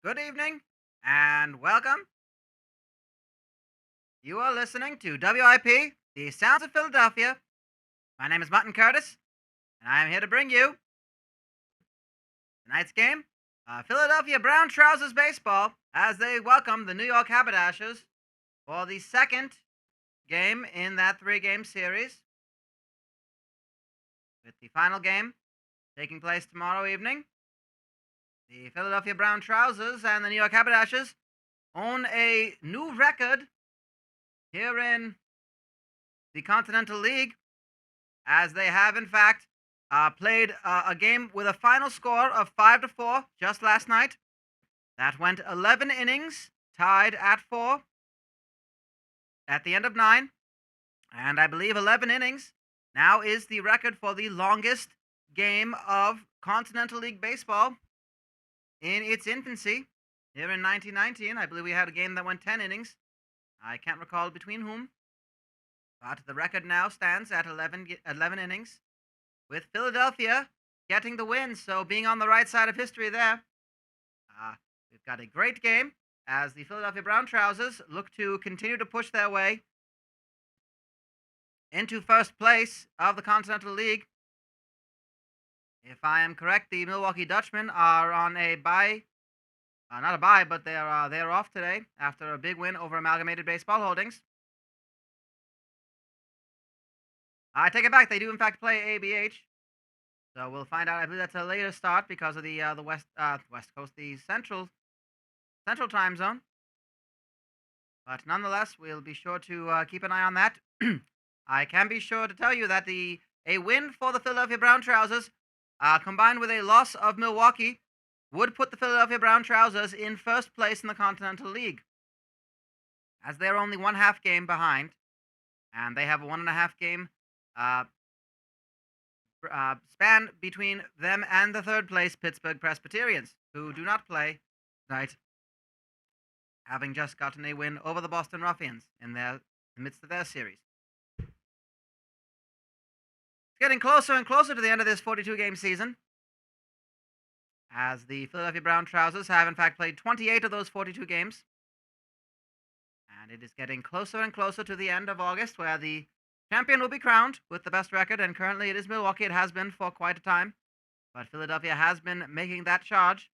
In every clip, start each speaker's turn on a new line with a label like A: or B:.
A: Good evening and welcome. You are listening to WIP, the Sounds of Philadelphia. My name is Mutton Curtis, and I am here to bring you tonight's game. Philadelphia Brown Trousers Baseball as they welcome the New York Haberdashers for the second game in that three-game series, with the final game taking place tomorrow evening. The Philadelphia Brown Trousers and the New York Haberdashers own a new record here in the Continental League, as they have, in fact, played a game with a final score of 5-4 just last night. That went 11 innings, tied at 4 at the end of 9. And I believe 11 innings now is the record for the longest game of Continental League baseball in its infancy. Here in 1919, I believe we had a game that went 10 innings. I can't recall between whom, but the record now stands at 11 innings, with Philadelphia getting the win, so being on the right side of history there. We've got a great game as the Philadelphia Brown Trousers look to continue to push their way into first place of the Continental League. If I am correct, the Milwaukee Dutchmen are on a bye. Not a bye, but they're off today after a big win over Amalgamated Baseball Holdings. I take it back. They do in fact play ABH, so we'll find out. I believe that's a later start because of the West Coast, the Central Time Zone. But nonetheless, we'll be sure to keep an eye on that. I can be sure to tell you that a win for the Philadelphia Brown Trousers, combined with a loss of Milwaukee, would put the Philadelphia Brown Trousers in first place in the Continental League, as they're only 1/2 game behind, and they have a 1.5 game span between them and the third place Pittsburgh Presbyterians, who do not play tonight, having just gotten a win over the Boston Ruffians in the midst of their series. It's getting closer and closer to the end of this 42-game season, as the Philadelphia Brown Trousers have in fact played 28 of those 42 games. And it is getting closer and closer to the end of August, where the champion will be crowned with the best record, and currently it is Milwaukee. It has been for quite a time, but Philadelphia has been making that charge.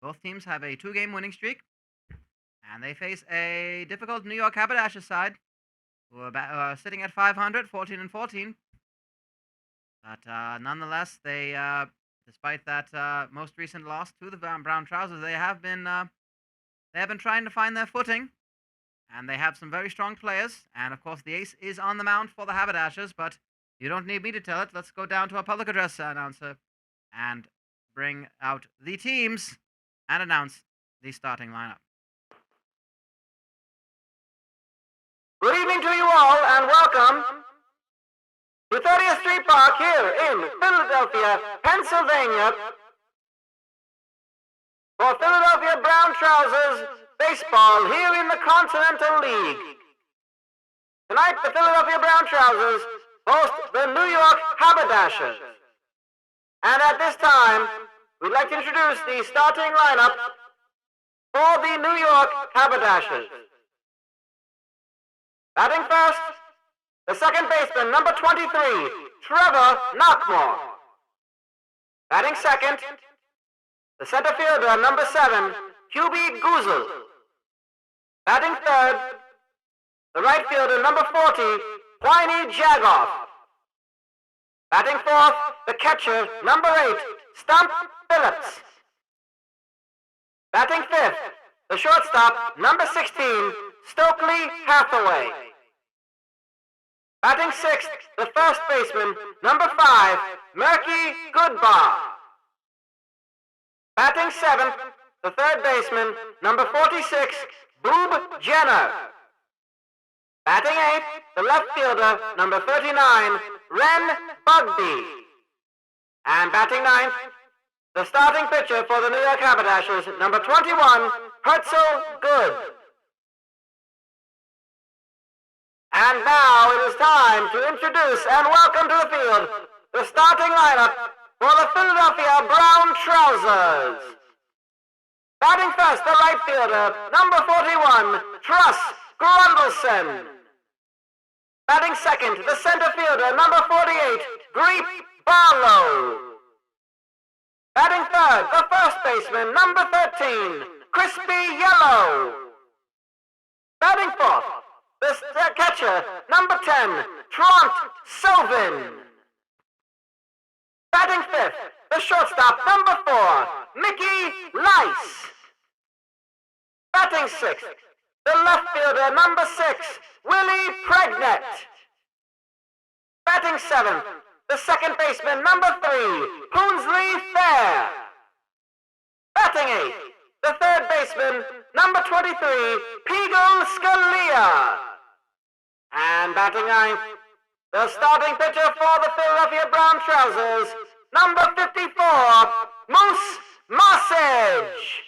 A: Both teams have a 2-game winning streak, and they face a difficult New York Haberdashers side, who are sitting at 500, 14-14. But nonetheless, they, despite that most recent loss to the Brown Trousers, they have been trying to find their footing. And they have some very strong players. And, of course, the ace is on the mound for the Haberdashers. But you don't need me to tell it. Let's go down to our public address announcer and bring out the teams and announce the starting lineup. Good evening to you all, and welcome to 30th Street Park here in Philadelphia, Pennsylvania, for Philadelphia Brown Trousers baseball here in the Continental League. Tonight, the Philadelphia Brown Trousers host the New York Haberdashers. And at this time, we'd like to introduce the starting lineup for the New York Haberdashers. Batting first, the second baseman, number 23, Trevor Knockmore. Batting second, the center fielder, number 7, QB Goozle. Batting third, the right fielder, number 40, Pliny Jagoff. Batting fourth, the catcher, number 8, Stump Phillips. Batting fifth, the shortstop, number 16, Stokely Hathaway. Batting sixth, the first baseman, number 5, Murky Goodbar. Batting seventh, the third baseman, number 46, Boob Jenner. Batting eighth, the left fielder, number 39, Ren Bugby. And batting ninth, the starting pitcher for the New York Haberdashers, number 21, Herzl Good. And now it is time to introduce and welcome to the field the starting lineup for the Philadelphia Brown Trousers. Batting first, the right fielder, number 41, Truss Grundleson. Batting second, the center fielder, number 48, Greep Barlow. Batting third, the first baseman, number 13, Crispy Yellow. Batting fourth, the catcher, number 10, Trant Sylvan. Batting fifth, the shortstop, number 4, Mickey Lice. Batting sixth, the left fielder, number 6, Willie Pregnett. Batting seventh, the second baseman, number 3, Poonsley Fair. Batting eighth, the third baseman, number 23, Peagle Scalia. And batting ninth, the starting pitcher for the Philadelphia Brown Trousers, number 54, Moose Massage.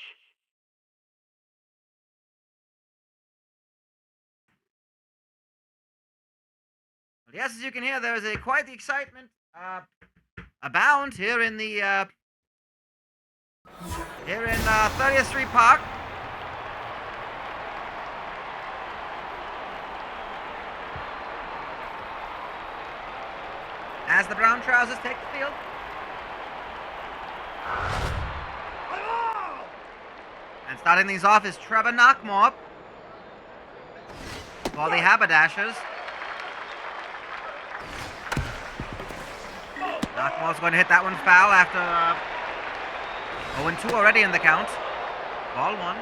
A: Yes, as you can hear, there is quite the excitement abound here in 30th Street Park. As the Brown Trousers take the field. And starting things off is Trevor Knockmore for the Haberdashers. Knockmore's going to hit that one foul after 0-2 already in the count. Ball 1.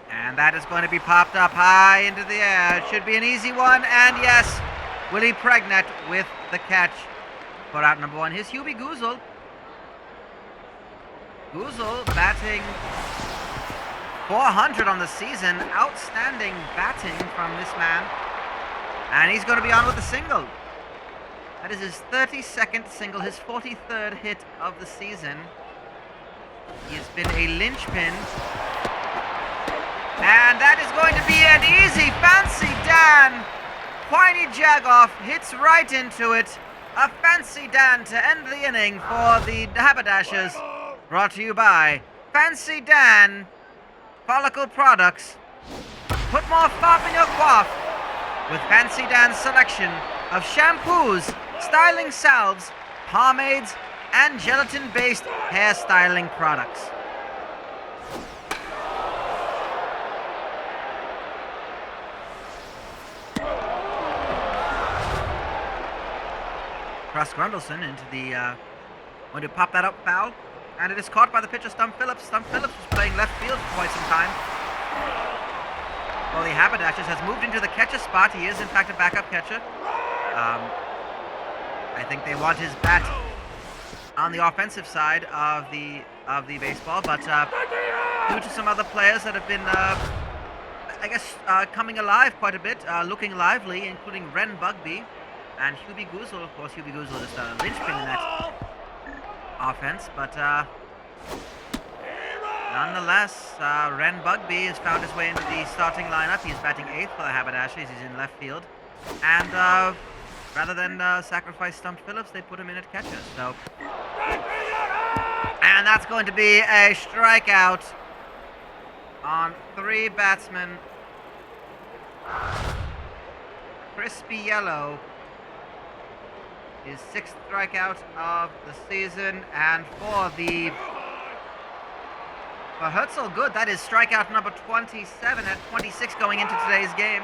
A: And that is going to be popped up high into the air. It should be an easy one. And yes, Willie Pregnett with the catch for out number 1. Here's Hubie Goozle. Goozle batting .400 on the season. Outstanding batting from this man. And he's going to be on with a single. That is his 32nd single, his 43rd hit of the season. He has been a linchpin. And that is going to be an easy, fancy Dan. Quiney Jagoff hits right into it. A fancy Dan to end the inning for the Haberdashers. Brought to you by Fancy Dan Follicle Products. Put more fop in your coif with Fancy Dan's selection of shampoos, styling salves, pomades, and gelatin-based hairstyling products. Cross Grundleson into the, going to pop that up foul, and it is caught by the pitcher Stump Phillips. Stump Phillips was playing left field for quite some time. Well, the Haberdashers has moved into the catcher spot. He is, in fact, a backup catcher. I think they want his bat on the offensive side of the baseball, but due to some other players that have been, coming alive quite a bit, looking lively, including Ren Bugby and Hubie Goozle. Of course, Hubie Goozle is the linchpin in that offense, but nonetheless, Ren Bugby has found his way into the starting lineup. He's batting 8th for the Haberdashers. He's in left field. And rather than sacrifice Stump Phillips, they put him in at catcher. So, and that's going to be a strikeout on 3 batsmen. Crispy Yellow, his 6th strikeout of the season, and for Herzl Good, that is strikeout number 27 at 26 going into today's game.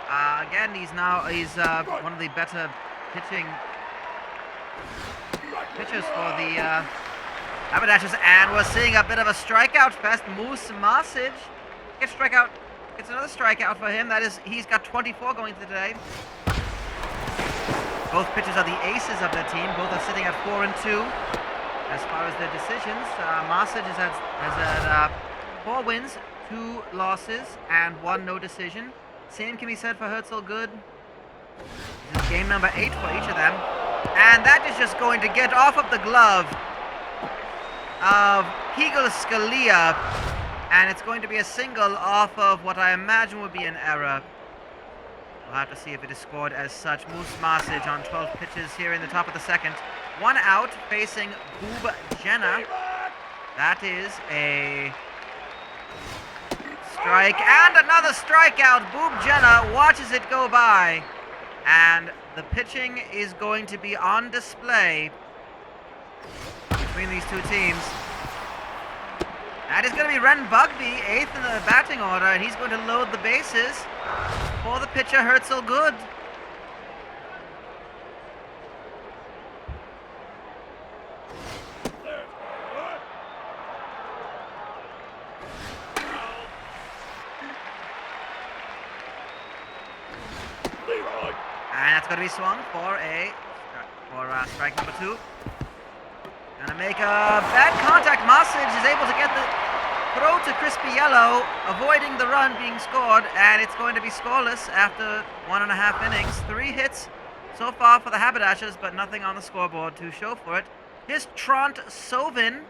A: Again, he's one of the better pitchers for the Haberdashers, and we're seeing a bit of a strikeout fest. Moose Massage gets another strikeout for him. That is, he's got 24 going into today. Both pitchers are the aces of their team. Both are sitting at 4-2 as far as their decisions. Massage has had 4 wins, 2 losses, and 1 no decision. Same can be said for Herzl Good. This is game number 8 for each of them. And that is just going to get off of the glove of Peagle Scalia. And it's going to be a single off of what I imagine would be an error. We'll have to see if it is scored as such. Moose Massage on 12 pitches here in the top of the second. One out facing Boob Jenna. That is a strike and another strikeout. Boob Jenna watches it go by. And the pitching is going to be on display between these two teams. That is going to be Ren Bugby, 8th in the batting order, and he's going to load the bases for the pitcher Herzl Good. And that's going to be swung for strike number 2. Gonna make a bad contact. Masic is able to get the throw to Crispy Yellow, avoiding the run being scored, and it's going to be scoreless after 1.5 innings. 3 hits so far for the Haberdashers, but nothing on the scoreboard to show for it. Here's Trant Sovin.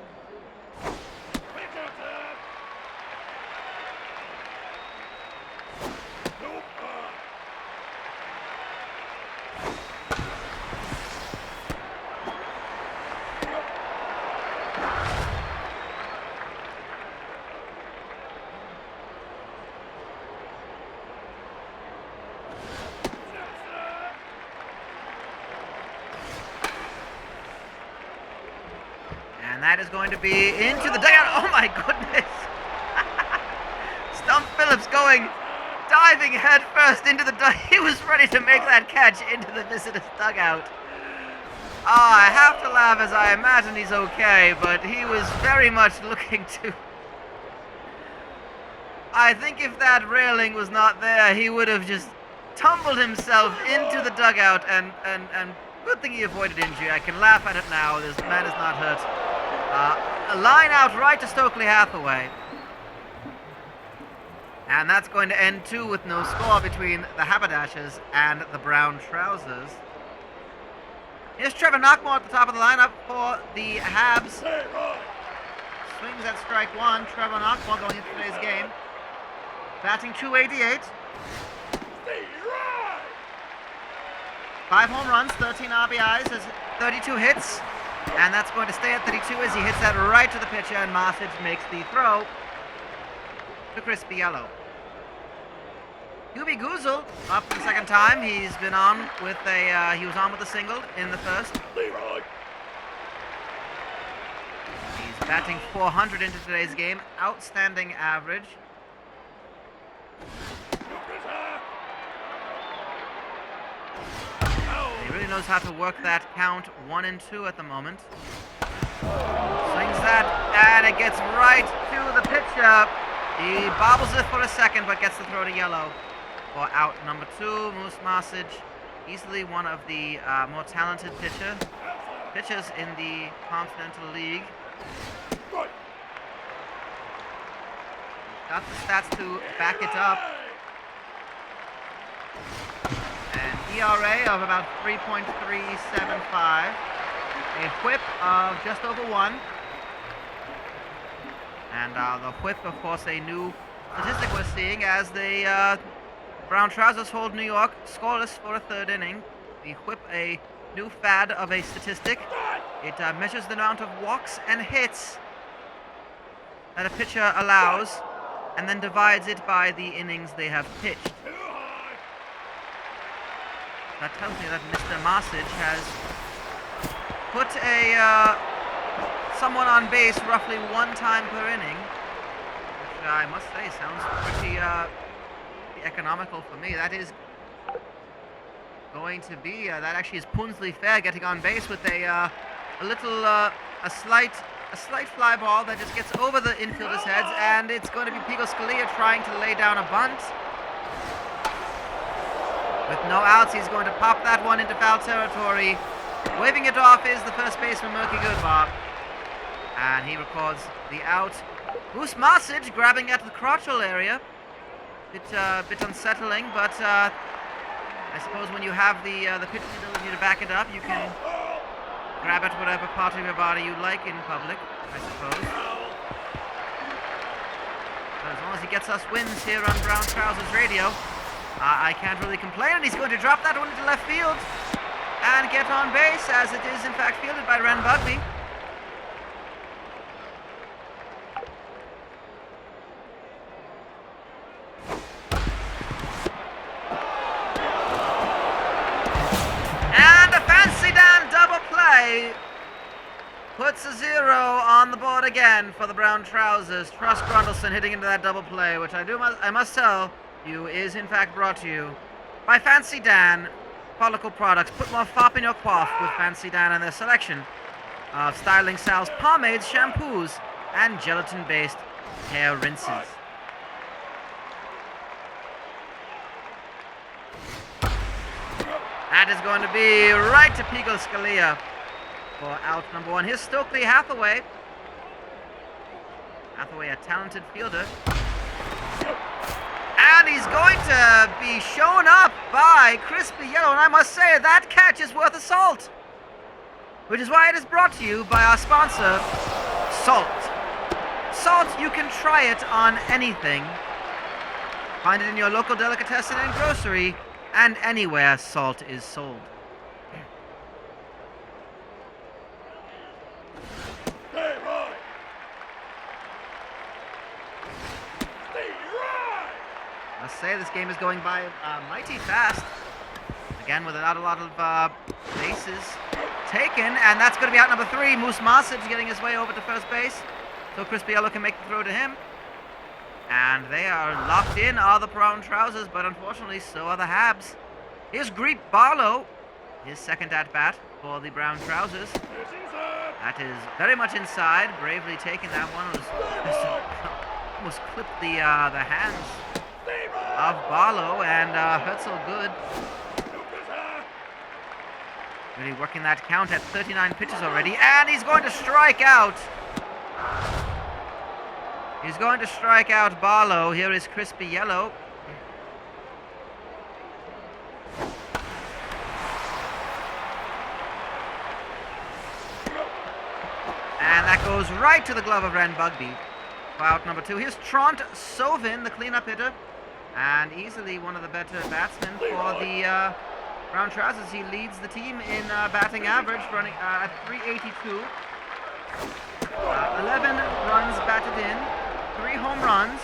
A: And that is going to be into the dugout. Oh my goodness. Stump Phillips diving head first into the dugout. He was ready to make that catch into the visitor's dugout. I have to laugh as I imagine he's okay, but he was very much looking to... I think if that railing was not there, he would have just tumbled himself into the dugout, and good thing he avoided injury. I can laugh at it now. This man is not hurt. A line out right to Stokely Hathaway. And that's going to end too with no score between the Haberdashers and the Brown Trousers. Here's Trevor Knockmore at the top of the lineup for the Habs. Swings at strike 1. Trevor Knockmore going into today's game. Batting .288. 5 home runs, 13 RBIs, has 32 hits. And that's going to stay at 32 as he hits that right to the pitcher, and Masic makes the throw to Crispy Yellow. Yubi Guzul up for the second time. He's been on with he was on with a single in the first. He's batting .400 into today's game. Outstanding average. He really knows how to work that count 1 and 2 at the moment. Swings that, and it gets right to the pitcher. He bobbles it for a second, but gets the throw to Yellow for out number 2. Moose Masic, easily one of the more talented pitchers in the Continental League. Got the stats to back it up. An ERA of about 3.375. A whip of just over 1. And the whip, of course, a new statistic we're seeing as the Brown Trousers hold New York scoreless for a 3rd inning. The whip, a new fad of a statistic. It measures the amount of walks and hits that a pitcher allows, and then divides it by the innings they have pitched. That tells me that Mr. Masic has put someone on base roughly 1 time per inning, which I must say sounds pretty economical for me. That is going to be that actually is Punsley Fair getting on base with a slight fly ball that just gets over the infielders' heads, and it's going to be Pico Scalia trying to lay down a bunt. With no outs, he's going to pop that one into foul territory. Waving it off is the first baseman, Murky Goodbar. And he records the out. Moose Masic grabbing at the crotchal area. Bit unsettling, but I suppose when you have the pitching ability to back it up, you can grab at whatever part of your body you like in public, I suppose. So as long as he gets us wins here on Brown Trousers Radio, I can't really complain, and he's going to drop that one into left field. and get on base, as it is in fact fielded by Ren Bugby. And a fancy Dan double play puts a 0 on the board again for the brown trousers. Truss Grundleson hitting into that double play, which I must tell you is in fact brought to you by Fancy Dan Follicle Products. Put more fop in your coif with Fancy Dan and their selection of styling salves, pomades, shampoos, and gelatin-based hair rinses. That is going to be right to Pico Scalia for out number 1. Here's Stokely Hathaway. Hathaway, a talented fielder. And he's going to be shown up by Crispy Yellow. And I must say, that catch is worth a salt. Which is why it is brought to you by our sponsor, Salt. Salt, you can try it on anything. Find it in your local delicatessen and grocery, and anywhere salt is sold. I must say, this game is going by mighty fast. Again, with not a lot of bases taken, and that's going to be out number 3. Moose Masic getting his way over to first base, so Crispy Yellow can make the throw to him. And they are locked in, are the brown trousers, but unfortunately so are the Habs. Here's Greet Barlow, his second at-bat for the brown trousers. That is very much inside, bravely taking that one. Almost clipped the hands of Barlow, and Herzl good. Really working that count at 39 pitches already, and he's going to strike out. He's going to strike out Barlow. Here is Crispy Yellow. And that goes right to the glove of Ren Bugby. For out number 2. Here's Tront Sovin, the cleanup hitter, and easily one of the better batsmen for the brown trousers. He leads the team in batting average, running at 382. 11 runs batted in, 3 home runs,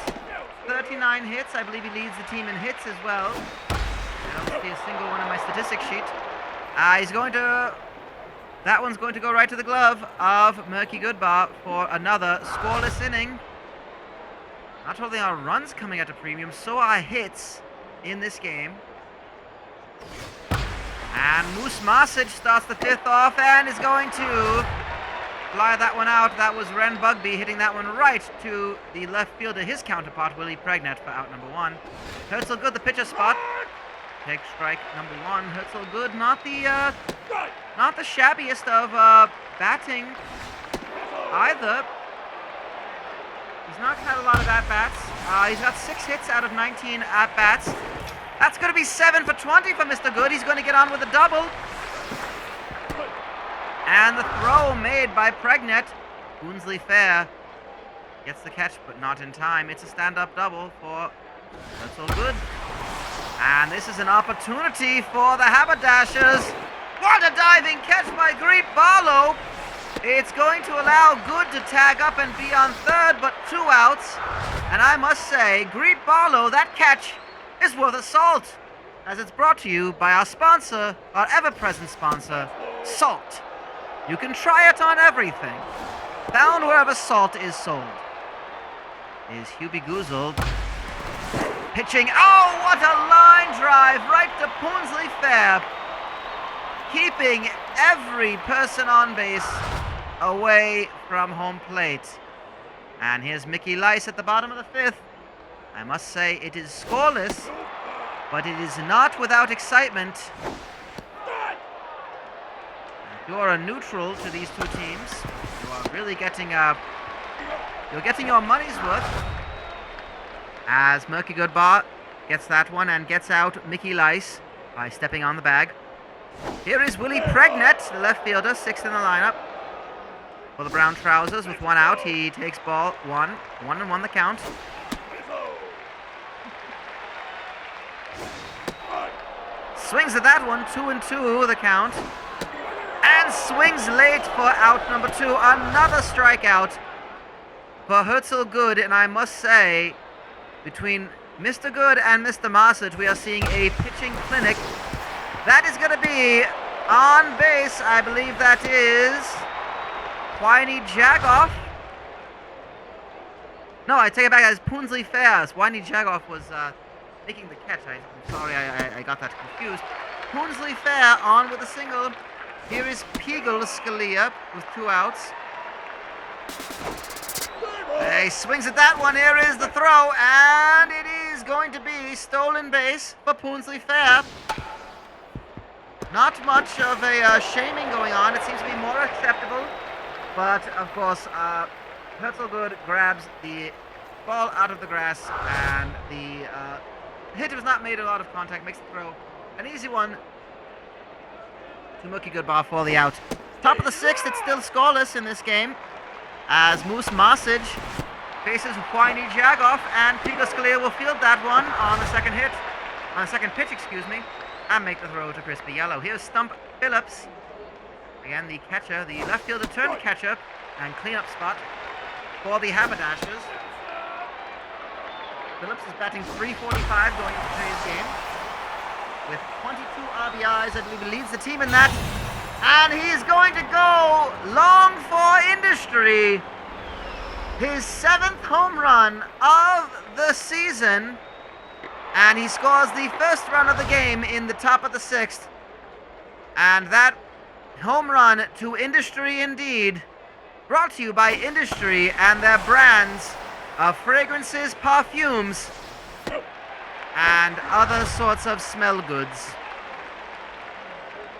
A: 39 hits. I believe he leads the team in hits as well. I don't see a single one on my statistics sheet. That one's going to go right to the glove of Murky Goodbar for another scoreless inning. Not only are runs coming at a premium, so are hits in this game. And Moose Masic starts the 5th off and is going to fly that one out. That was Ren Bugby hitting that one right to the left fielder, his counterpart, Willie Pregnant, for out number 1. Herzl good, the pitcher spot. Take strike number 1. Herzl good, not the shabbiest of batting either. He's not had a lot of at-bats. He's got 6 hits out of 19 at-bats. That's going to be 7 for 20 for Mr. Good. He's going to get on with a double. And the throw made by Pregnant. Boonsley Fair gets the catch, but not in time. It's a stand-up double for Herzl Good. And this is an opportunity for the Haberdashers. What a diving catch by Greet Barlow. It's going to allow Good to tag up and be on 3rd, but 2 outs. And I must say, Greet Barlow, that catch is worth a salt, as it's brought to you by our sponsor, our ever-present sponsor, Salt. You can try it on everything. Found wherever salt is sold. Is Hubie Goozle pitching. Oh, what a line drive right to Boonsley Fair, keeping every person on base away from home plate. And here's Mickey Lice at the bottom of the 5th. I must say it is scoreless, but it is not without excitement. If you are a neutral to these two teams, you are really getting your money's worth. As Murky Goodbar gets that one and gets out Mickey Lice by stepping on the bag. Here is Willie Pregnant, the left fielder, 6th in the lineup for the brown trousers with 1 out. He takes ball 1, 1-1 the count. Swings at that one, 2-2 the count. And swings late for out number 2. Another strikeout for Herzl Good. And I must say, between Mr. Good and Mr. Marsage, we are seeing a pitching clinic. That is going to be on base. I believe that is Whiny Jagoff. No, I take it back. That is Punsley Fair. Whiny Jagoff was making the catch. I'm sorry, I got that confused. Punsley Fair on with a single. Here is Pegel Scalia with 2 outs. He swings at that one. Here is the throw, and it is going to be stolen base for Punsley Fair. Not much of a shaming going on. It seems to be more acceptable. But, of course, Herzl Good grabs the ball out of the grass, and the hitter has not made a lot of contact, makes the throw. An easy one to Mookie Goodbar for the out. Top of the 6th, it's still scoreless in this game, as Moose Marsage faces Whiny Jagoff, and Pegel Scalia will field that one on the second pitch, and make the throw to Crispy Yellow. Here's Stump Phillips. Again, the catcher, the left fielder turned catcher and cleanup spot for the Haberdashers. Phillips is batting .345 going into today's game with 22 RBIs. I believe he leads the team in that. And he's going to go long for industry. His 7th home run of the season. And he scores the first run of the game in the top of the 6th. And that home run to industry indeed. Brought to you by Industry and their brands of fragrances, perfumes, and other sorts of smell goods.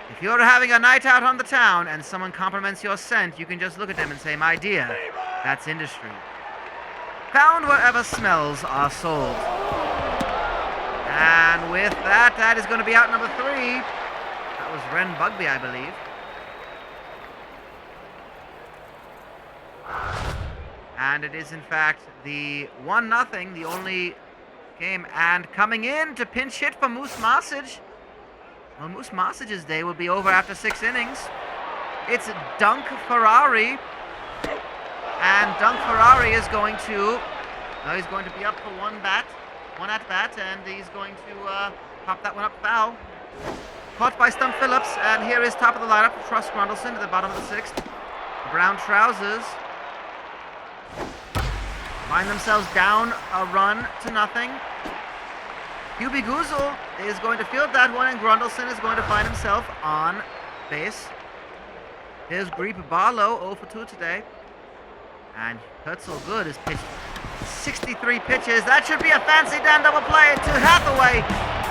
A: If you're having a night out on the town and someone compliments your scent, you can just look at them and say, my dear, that's Industry. Found wherever smells are sold. And with that, that is going to be out number 3. That was Ren Bugby, I believe. And it is, in fact, the 1-0, the only game. And coming in to pinch hit for Moose Marsage. Well, Moose Marsage's day will be over after 6 innings. It's Dunk Ferrari. And Dunk Ferrari is going to... he's going to be up for one at bat, and he's going to pop that one up foul. Caught by Stump Phillips, and here is top of the lineup for Truss Grundleson at the bottom of the 6th. Brown Trousers find themselves down a run to nothing. Hubie Guzel is going to field that one, and Grundleson is going to find himself on base. Here's Greep Barlow, 0 for 2 today. And Herzl Good is pitched 63 pitches. That should be a Fancy Dan double play to Hathaway.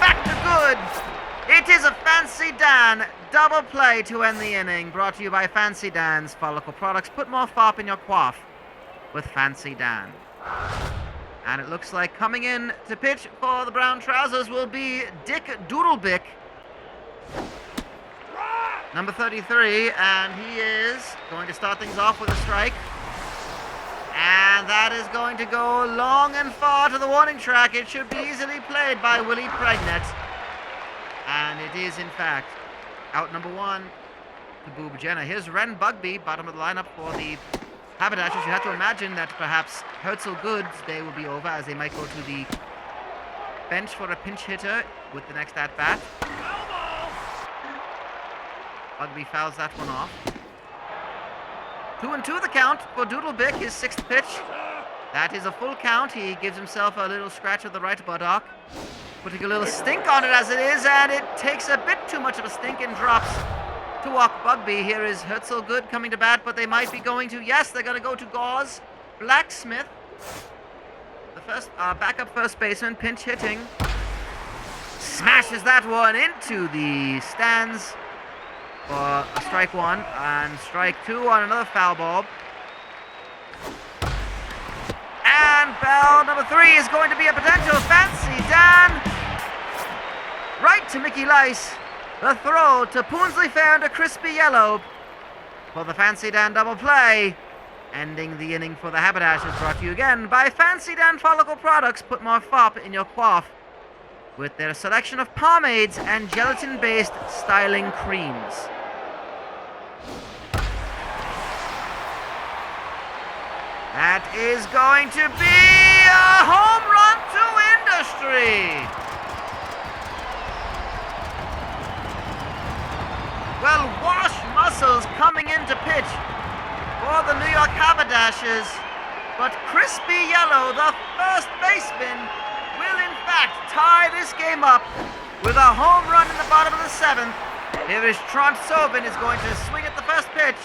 A: Back to Good. It is a Fancy Dan double play to end the inning. Brought to you by Fancy Dan's Follicle Products. Put more fop in your quaff with Fancy Dan. And it looks like coming in to pitch for the Brown Trousers will be Dick Doodlebick, number 33, and he is going to start things off with a strike. And that is going to go long and far to the warning track. It should be easily played by Willie Pregnett. And it is, in fact, out number 1 to Boob Jenner. Here's Ren Bugby, bottom of the lineup for the Haberdashers. You have to imagine that perhaps Herzl Good's day will be over, as they might go to the bench for a pinch hitter with the next at-bat. Bugby fouls that one off. 2-2 the count for Doodlebick, his 6th pitch. That is a full count. He gives himself a little scratch of the right buttock, putting a little stink on it as it is, and it takes a bit too much of a stink and drops to walk Bugby. Here is Herzl Good coming to bat, but they might be going to, yes, they're going to go to Gauze Blacksmith, the first backup first baseman, pinch hitting. Smashes that one into the stands for a strike 1 and strike 2 on another foul ball. And bell number 3 is going to be a potential Fancy Dan. Right to Mickey Lice. The throw to Punsley Fair and to Crispy Yellow for the Fancy Dan double play. Ending the inning for the Haberdashers, brought to you again by Fancy Dan Follicle Products. Put more fop in your quaff with their selection of pomades and gelatin-based styling creams. That is going to be a home run to industry. Well, Wash Muscles coming into pitch for the New York Haberdashers, but Crispy Yellow, the first baseman, will in fact tie this game up with a home run in the bottom of the seventh. Here is Trent Sobin is going to swing at the first pitch.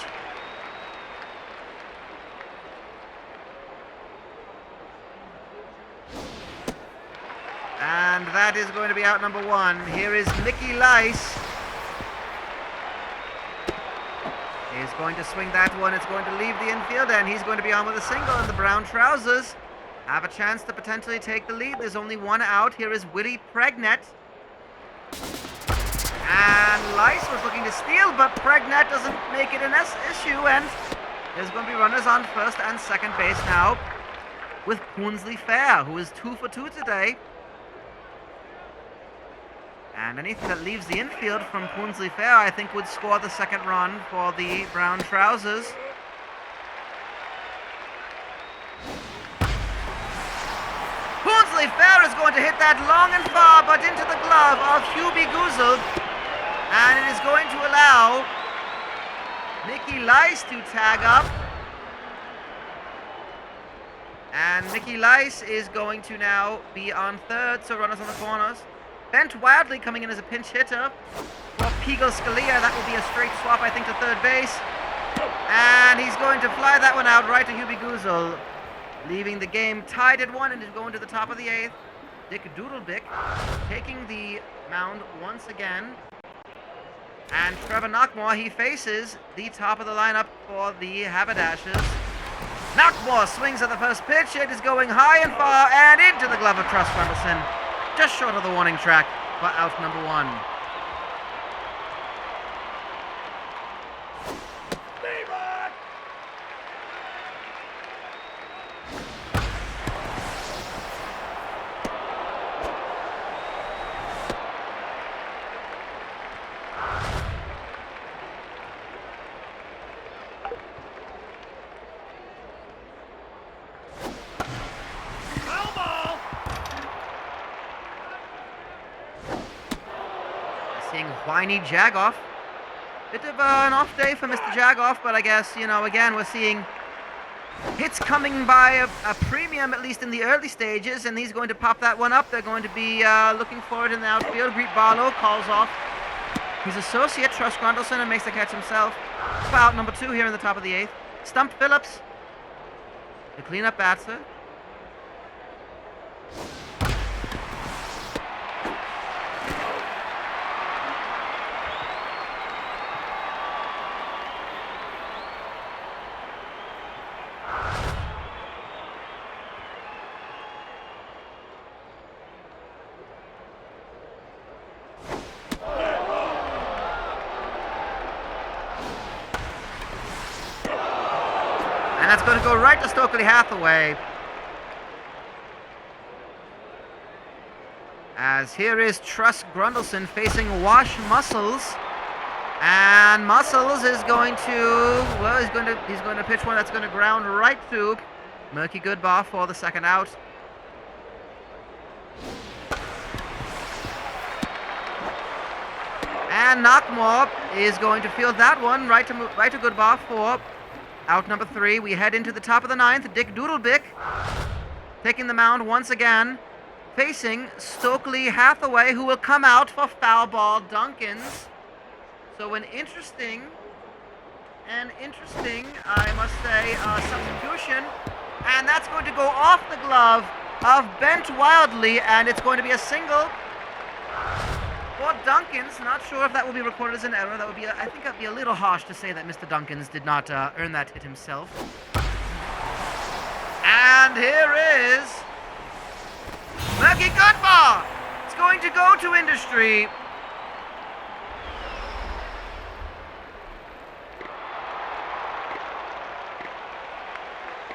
A: And that is going to be out number one. Here is Mickey Lice. He's going to swing that one. It's going to leave the infield, and he's going to be on with a single, and the brown trousers have a chance to potentially take the lead. There's only one out. Here is Willie Pregnett. And Lice was looking to steal, but Pregnett doesn't make it an issue, and there's going to be runners on first and second base now with Poonsley Fair, who is 2 for 2 today. And anything that leaves the infield from Poonsley Fair, I think, would score the second run for the brown trousers. Poonsley Fair is going to hit that long and far, but into the glove of Hubie Goozle. And it is going to allow Mickey Lice to tag up. And Mickey Lice is going to now be on third, so runners on the corners. Bent Wildly coming in as a pinch hitter for Peagle Scalia. That will be a straight swap, I think, to third base. And he's going to fly that one out right to Hubie Goozle, leaving the game tied at 1 and is going to the top of the 8th. Dick Doodlebick taking the mound once again. And Trevor Knockmore, he faces the top of the lineup for the Haberdashers. Knockmore swings at the first pitch. It is going high and far and into the glove of Truss Wendelson. Just short of the warning track for out number 1. Whiny Jagoff. Bit of an off day for Mr. Jagoff, but I guess, again, we're seeing hits coming by a premium, at least in the early stages, and he's going to pop that one up. They're going to be looking for it in the outfield. Greet Barlow calls off his associate, Truss Grundleson, and makes the catch himself. Out number 2 here in the top of the 8th. Stump Phillips, the cleanup batter. And that's going to go right to Stokely Hathaway. As here is Truss Grundleson facing Wash Muscles. And Muscles is going to, well, he's going to pitch one that's going to ground right to Murky Goodbar for the second out. And Knockmore is going to field that one right to Goodbar for out number 3. We head into the top of the 9th. Dick Doodlebick taking the mound once again, facing Stokely Hathaway, who will come out for foul ball Duncans. So an interesting, I must say, substitution. And that's going to go off the glove of Bent Wildly, and it's going to be a single for Duncans. Not sure if that will be recorded as an error. That would be, I think that'd be a little harsh to say that Mr. Duncans did not earn that hit himself. And here is Murky Goodbar. It's going to go to industry.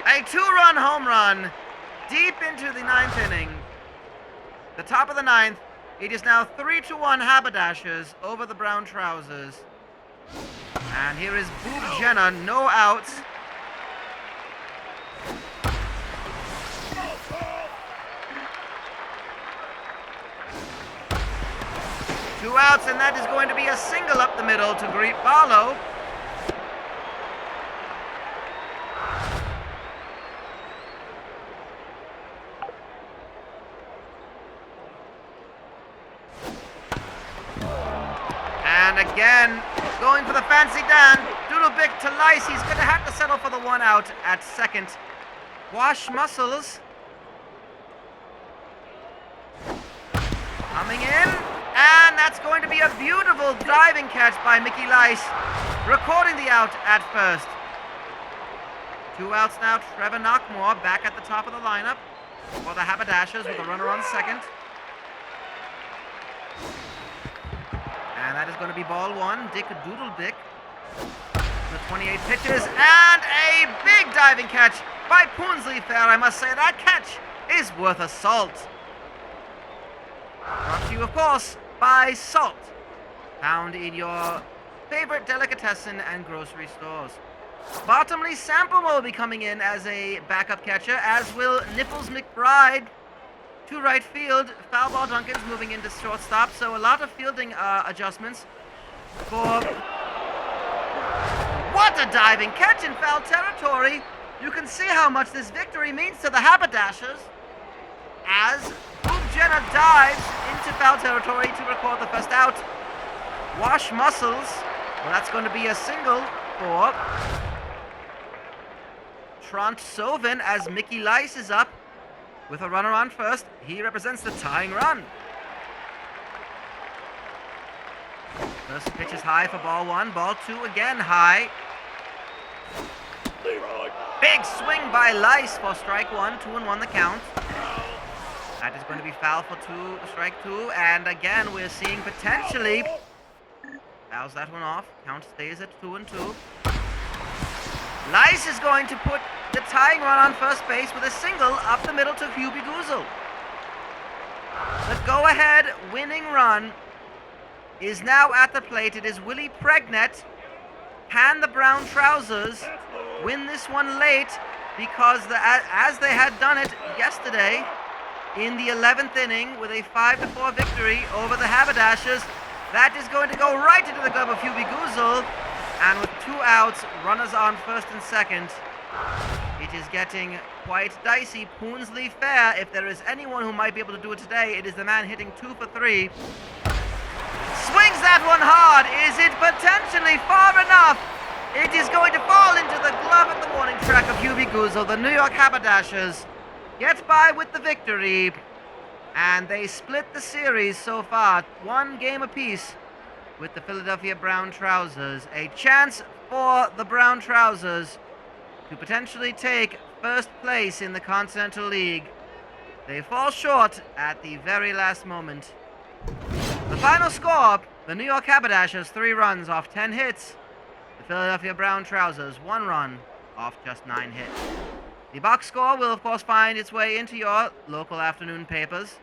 A: A 2-run home run deep into the 9th inning. The top of the 9th. It is now 3-1 Haberdashers over the Brown Trousers. And here is Boob Jenner, no outs. Two outs, and that is going to be a single up the middle to greet Barlow. And again, going for the fancy Dan. Doodlebick to Lice. He's going to have to settle for the one out at second. Wash Muscles coming in. And that's going to be a beautiful diving catch by Mickey Lice, recording the out at first. Two outs now. Trevor Knockmore back at the top of the lineup for the Haberdashers with a runner on second. And that is going to be ball one. Dick Doodlebick. The 28 pitches. And a big diving catch by Poonsley Fair. I must say that catch is worth a salt. Brought to you, of course, by Salt. Found in your favorite delicatessen and grocery stores. Bottomley Sample will be coming in as a backup catcher, as will Nipples McBride to right field. Foul ball Duncan's moving into shortstop, so a lot of fielding adjustments for... What a diving catch in foul territory! You can see how much this victory means to the Haberdashers as Boob Jenner dives into foul territory to record the first out. Wash Muscles, well, that's going to be a single for Trant Sovin as Mickey Lice is up with a runner on first. He represents the tying run. First pitch is high for ball one. Ball two again high. Big swing by Lice for strike one. 2-1 the count. That is going to be foul for strike two. And again, we're seeing potentially... Fouls that one off. Count stays at 2-2. Lice is going to put the tying run on first base with a single up the middle to Hubie Goozle. The go-ahead winning run is now at the plate. It is Willie Pregnett. Can the Brown Trousers win this one late? Because as they had done it yesterday in the 11th inning with a 5-4 victory over the Haberdashers, that is going to go right into the glove of Hubie Goozle. And with two outs, runners on first and second, it is getting quite dicey. Poonsley Fair, if there is anyone who might be able to do it today, it is the man hitting 2 for 3. Swings that one hard. Is it potentially far enough? It is going to fall into the glove at the warning track of Hubie Goozle. The New York Haberdashers get by with the victory, and they split the series so far, 1 game apiece with the Philadelphia Brown Trousers. A chance for the Brown Trousers to potentially take first place in the Continental League. They fall short at the very last moment. The final score, the New York Haberdashers 3 runs off 10 hits. The Philadelphia Brown Trousers 1 run off just 9 hits. The box score will of course find its way into your local afternoon papers.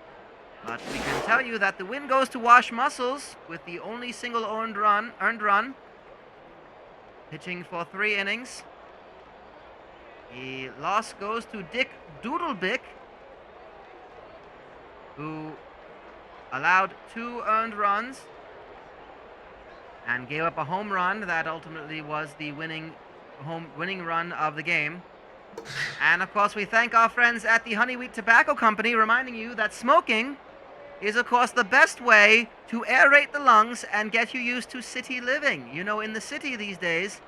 A: But we can tell you that the win goes to Wash Muscles with the only single earned run, pitching for 3 innings. The loss goes to Dick Doodlebick, who allowed 2 earned runs and gave up a home run that ultimately was the winning run of the game. And of course we thank our friends at the Honey Wheat Tobacco Company, reminding you that smoking is of course the best way to aerate the lungs and get you used to city living. You know, in the city these days,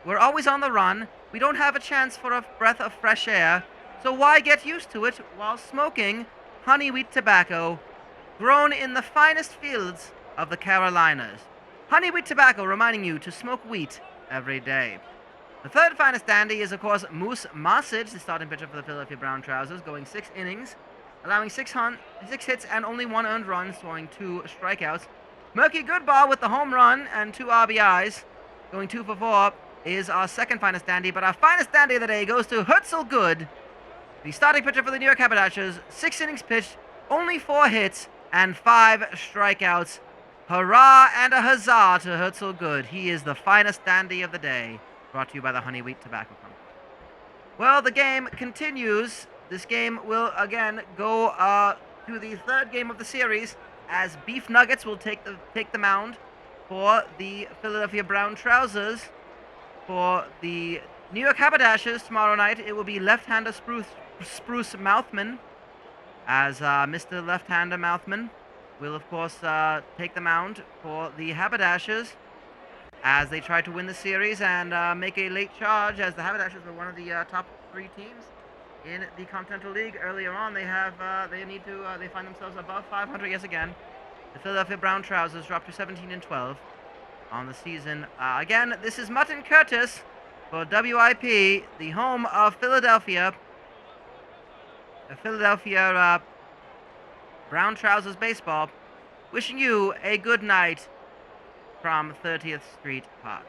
A: we're always on the run. We don't have a chance for a breath of fresh air. So why get used to it while smoking honey wheat tobacco grown in the finest fields of the Carolinas? Honey wheat tobacco reminding you to smoke wheat every day. The third finest dandy is, of course, Moose Massage, the starting pitcher for the Philadelphia Brown Trousers, going 6 innings, allowing 6 hits and only 1 earned run, throwing 2 strikeouts. Murky Goodbar with the home run and 2 RBIs, going 2 for 4, is our second finest dandy. But our finest dandy of the day goes to Herzl Good, the starting pitcher for the New York Haberdashers, 6 innings pitched, only 4 hits, and 5 strikeouts. Hurrah and a huzzah to Herzl Good. He is the finest dandy of the day. Brought to you by the Honey Wheat Tobacco Company. Well, the game continues. This game will again go to the third game of the series, as Beef Nuggets will take the mound for the Philadelphia Brown Trousers. For the New York Haberdashers tomorrow night, it will be left-hander Spruce Mouthman, as Mr. Left-hander Mouthman will, of course, take the mound for the Haberdashers as they try to win the series and make a late charge, as the Haberdashers were one of the top 3 teams in the Continental League earlier on. They find themselves above 500 yet again. The Philadelphia Brown Trousers dropped to 17-12 on the season. Again, this is Mutton Curtis for WIP, the home of Philadelphia. The Philadelphia Brown Trousers baseball, wishing you a good night from 30th Street Park.